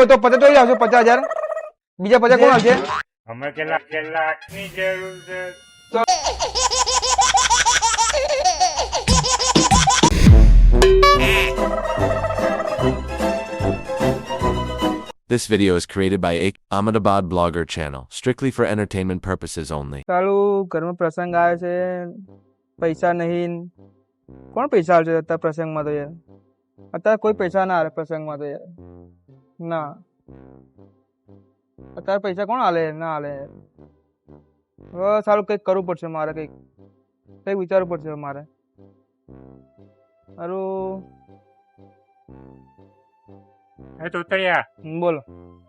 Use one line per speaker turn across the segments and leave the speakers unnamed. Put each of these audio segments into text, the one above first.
હોય તો 50 તો આવશે, 50,000 બીજા 50 કોણ આવશે?
અમે કેટલા લાખની જરૂર છે.
This video is created by Ahmedabad Blogger channel, strictly for entertainment purposes only.
ચાલુ ઘરમાં પ્રસંગ આવે છે, પૈસા નહીં. કોણ પૈસા આવશે અત્યારે પ્રસંગમાં? તો યાર અત્યારે કોઈ પૈસા ના આવે પ્રસંગમાં તો યાર. ના, અત્યારે પૈસા કોણ હાલે? ના હાલે. હવે સારું કંઈક કરવું પડશે મારે, કંઈક વિચારવું પડશે મારે. સારું
એ તો તૈયાર.
બોલો.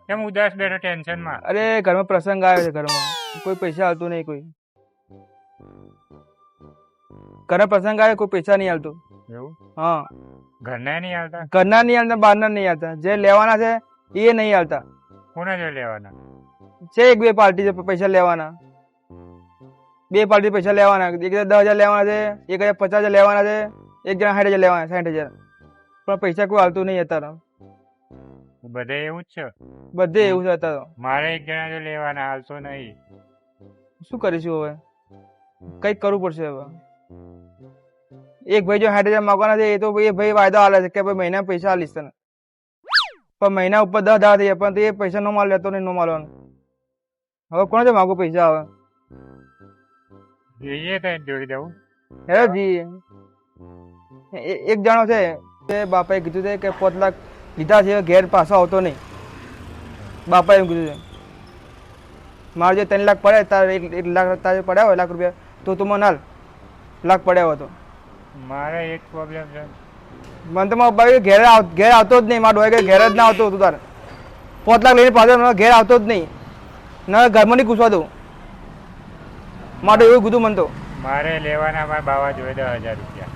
કેમ ઉદાસ બેઠો ટેન્શનમાં?
અરે ઘરમાં પ્રસંગ આવે છે, ઘરમાં કોઈ પૈસા હાલતું નહીં. કોઈ ઘરે પ્રસંગ આવે, કોઈ પૈસા નહીં હાલતું.
એવું?
હા,
ઘરના નહીં આવતા?
ઘરના નહીં હાલતા, બહારના નહીં હાલતા. જે લેવાના છે એ નહીં હાલતા.
કોના જો લેવાના
છે? એક બે પાર્ટી પૈસા લેવાના, બે પાર્ટી પૈસા લેવાના. એક 10,000 લેવાના છે, એક 50,000 લેવાના છે, એક જણા 60,000 લેવાના, 60,000. પણ પૈસા કોઈ હાલતું નહીં અત્યારે.
બધે એવું જ છે.
બધે એવું છે અત્યારે.
મારે એક જણા જો લેવાના, હાલતો નહીં.
શું કરીશું હવે? કંઈક કરવું પડશે હવે. એક ભાઈ જો 60,000 માંગવાના છે, એ તો એ ભાઈ વાયદો હાલે છે કે ભાઈ મહિના પૈસા હાલીશ તને, પણ મહિના ઉપર 10,000 થઈ જાય, પણ એ પૈસા નો માલ લેતો નહીં, નો માલવાનું. હવે કોણ છે માગું પૈસા? હવે
જોઈએ તો જોડી દઉં.
હે જી, એક જણો છે તે બાપાએ કીધું છે કે 5 લાખ લીધા છે, ઘેર પાછો આવતો નહીં. બાપાએ એમ કીધું છે. મારે જે 3 લાખ પડે, તારે 1 લાખ તારે પડ્યા હોય, 1 લાખ રૂપિયા તો તું મને હાલ, લાખ પડ્યા હોય તો.
મારે એક પ્રોબ્લેમ છે.
મને તો મારા બાપા ઘેર આવતો જ નહીં. મારા ડોહા ઘેર જ ના આવતો તું તારે. 5 લાખ લઈને પાછો ઘેર આવતો જ નહીં, ના ઘરમાં નહીં ઘૂસવા દઉં. માટે એવું કીધું મને તો.
મારે લેવાના મારા બાવા જોઈએ 10,000 રૂપિયા.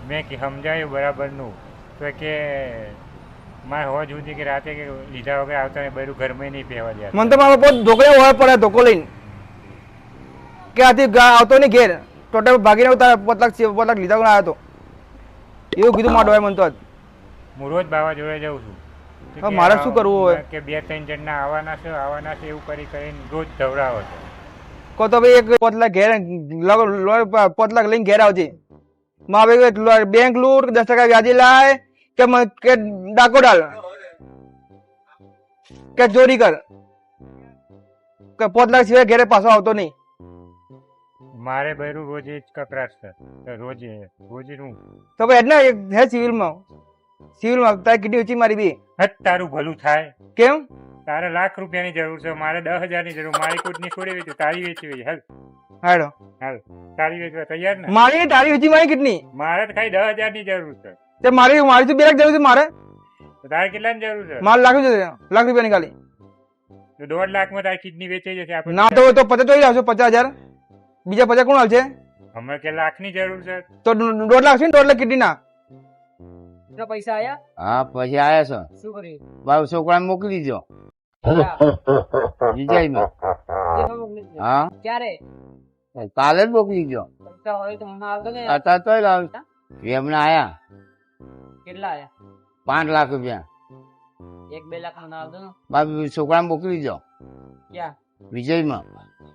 મેં સમજાયું બરાબરનું, તો કે મારે હોજ સુધી કે રાતે કે લીધા વગર આવતા ને બધું ઘરમાં નહીં પહેવા દે.
મને તો મારા બાપા ઢોકળે હોય પડે, ધોકો લઈને કે આથી આવતો નહીં ઘેર. ટોટલ ભાગીને 5 લાખ લીધા આવ્યો હતો, એવું કીધું મારા ડોહાએ મને તો.
હું રોજ બાવા જોડે જાઉં છું.
હવે મારે શું કરવું હોય?
કે 2-3 જણના આવવાના છે એવું કરીને રોજ ધવરાવો છે.
કહો તો ભાઈ 5 લાખ ઘેર 5 લાખ લઈને ઘેર આવજે. મારા બેંક લૂટ, 10% વ્યાજી લાય કે ડાકો ડાલ કે ચોરી કર, કે 5 લાખ સિવાય ઘેરે પાછો આવતો નહીં.
મારે બૈરું રોજ જ કકરાટ છે, રોજ હું
તો ભાઈ એટલે હે સિવિલમાં તારી કિડની ઊંચી મારી બી.
તારું ભલું થાય.
કેમ?
તારે લાખ રૂપિયાની જરૂર છે, મારે 10,000 ની જરૂર. મારી કુટની છોડી વેચી, તારી વેચવી. હાલ
હાડો,
હાલ તારી વેચવા તૈયાર ને?
મારી તારી ઊંચી મારી કિડની.
મારે તો ખાલી 10,000 ની જરૂર છે.
તે મારી તો 2 લાખ જરૂર છે મારે.
તો તારે કેટલાની જરૂર છે?
મારે લાખ રૂપિયાની ખાલી.
તો 1.5 લાખમાં તારી કિડની વેચાઈ જશે. આપણે
ના તો 50 તો આવશે, 50,000. બીજા 50 કોણ આવશે?
અમે કે લાખની જરૂર છે,
તો 1.5 લાખ છે ને, 1.5 લાખ કિડની ના.
પૈસા આયા?
હા, પછી આયા છો.
શું કર્યું?
બાર છોકરાને મોકલી દો. વિજયમાં. હા,
ક્યારે?
કાલે જ મોકલી દો.
પૈસા હોય તો મને આવતો ને.
અત્યારે તોય લાવ. એમને આયા
કેટલા આયા?
5 લાખ રૂપિયા.
1-2 લાખ મને આવતો ને.
બાર છોકરાને મોકલી દો.
ક્યાં?
વિજયમાં.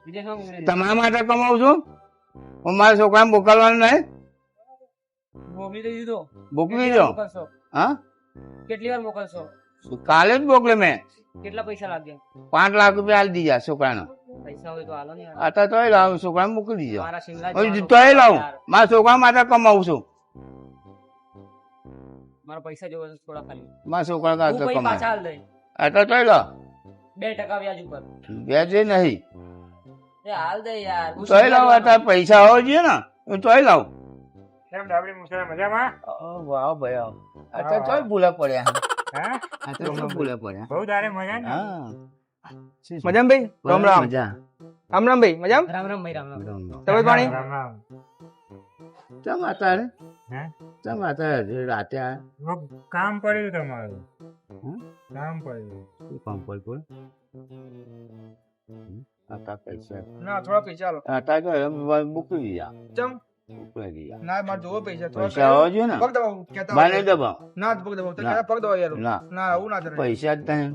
બીજે શું મોકલી?
તમારા માટે કમાવું છું, હું મારા છોકરાને મોકલવાનું નહીં.
મોકલી દીધો.
મોકલી દો.
મોકલશો?
હા,
કેટલી વાર મોકલશો?
કાલે જ મોકલે. મેં
કેટલા પૈસા લાગે?
5 લાખ રૂપિયા આલી દીધા છોકરાને.
પૈસા હોય તો હાલો ને યાર.
અત્યારે તોય લાવ, છોકરાને મોકલી દીધો.
મારા શિમલા
તોય
જવાનું
લાવું,
યાર.
મારા છોકરા માટે કમાવું છું.
મારા પૈસા જોવે છે થોડા ખાલી.
મારા છોકરા
તું પછી
કમાય.
પાછા હાલ દે.
અત્યારે તોય લાવ.
2% વ્યાજ ઉપર.
વ્યાજે નહીં.
એ હાલ દે યાર.
તોય લાવ. અત્યારે પૈસા હોવા જોઈએ ને, હું તોય લાવ.
કેમ ડાબડી મુસરા મજામાં?
વાહ ભાઈ, અત્યારે તોય ભૂલા પડ્યા.
હા,
અત્યારે તો ભૂલા પડ્યા.
બહુ તારે મજા ને?
હા,
મજામ ભાઈ? રામ રામ.
મજા.
રામ રામ ભાઈ. મજામ?
રામ રામ ભાઈ, રામ રામ.
તબિયત પાણી?
રામ રામ.
ચમ અત્યારે
હે?
ચમ અત્યારે રાતે આયા?
કામ પડ્યું તમારું.
હમ?
કામ પડ્યું.
શું કામ પડ્યું? અત્યારે પૈસા
ના, થોડા પૈસા આલો.
અત્યારે તો મૂકી દીધા.
ચમ
ઉપાડી જા.
ના મારે જોવો પૈસા
પૈસા હોવા જોઈએ ને
પગ દબાવો કહેતા
બાને
હોય.
દબાવ
ના પગ દબાવો તો
ના.
કહેતા પગ દબાવો યાર
ના.
ના આવું ના કરે
પૈસા જ નહીં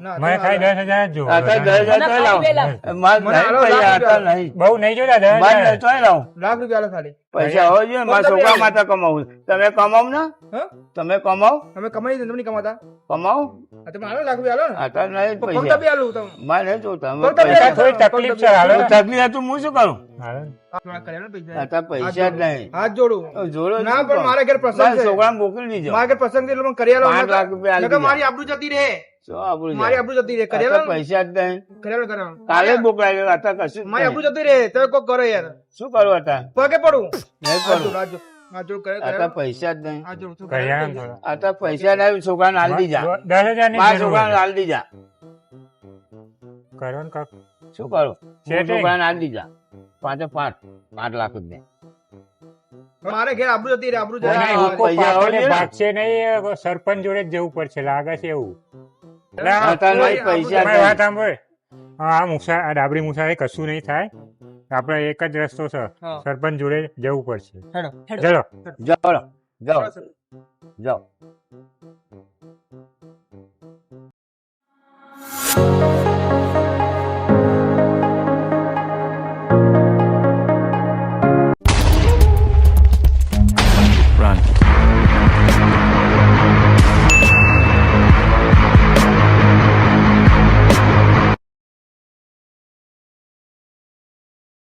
ના
મને ખાલી 10,000 જ
આ તો 10,000
મને
તોય
ખાલી
લાવો.
2 લાખ.
માર
મને
નહીં
હાલો
પૈસા
લાખ
હતા
રૂપિયા.
નહીં
બહુ નહીં જોતા
માર
10,000.
નહીં તોય લાવો.
લાખ રૂપિયા આલો ખાલી
પૈસા હોવા જોઈએ ને. મારા
તમે
છોકરા માટે કમાવું તમે કમાવ ને
હા
તમે કમાવ
તમે કમાઈ તમે નહીં કમાતા
કમાવ
આ તમે હાલો લાખ રૂપિયા હાલો ને
આ તો નહીં
પગ
પૈસા
દબી હાલું તમે
મારે નહીં જોતા અમે
પગ દબી
પૈસા
હાલો.
થોડી તકલીફ છે, હાલો ને.
તકલીફ હતું હું શું કરું
હાલો ને.
થોડા કર્યા ને પૈસા
આ તો પૈસા જ નહીં
હાથ જોડું
જોડો
ના પણ મારે ઘેર પ્રસંગ
મારા
છે
છોકરાને મોકલી દીધો
મારે ઘેર પ્રસંગ છે એટલે મને કરી આલો
5 લાખ રૂપિયા આલી
નકર
દીધા.
મારી આબરૂ જતી રહે
શું આપણું
મારી
જાય?
આબરૂ જતી રહે કરી
આ તો
આલો ને.
પૈસા જ નહીં
કરી આલો, કરી આલો.
કાલે જ મોકલાવ્યો અત્યારે કશું જ
મારી
નહીં.
આબરૂ જતી રહે તમે કોક કરો યાર
શું કરું અત્યારે
પગે પડું
નહીં
હાથ
કરું
જોડ, હાથ જોડ. હાથ જોડ કરે,
આ
કરે
તો
આલો.
પૈસા જ નહીં
હાથ જોડ, શું
કરી
કરે?
આલો ને થોડા.
આ તો પૈસા નહીં છોકરાને હાલ દીધા
10,000 ની
મારા
જરૂર
છોકરાને
છે.
હાલ દીધા
કરો ને કાક.
શું કરું
Setting.
છોકરાને હાલ દીધા 5 લાખ રૂપિયા
મારે ઘેર આબરૂ જતી રહે આબરૂ જતી
કોઈને
રહે.
હુક્કો
પૈસા
પાકીને
હોય ને.
ભાગશે નહીં, સરપંચ જોડે જ જવું પડશે લાગે છે એવું.
અત્યારે નહીં, પૈસા જ
મારી વાત
નહીં.
સાંભળ. આ મુસા આ ડાબરી મુસાફરી કશું નહીં થાય. આપણે એક જ રસ્તો છે,
હા.
સરપંચ જોડે જવું પડશે.
હેડો.
ચલો
જાઓ જાઓ જાઓ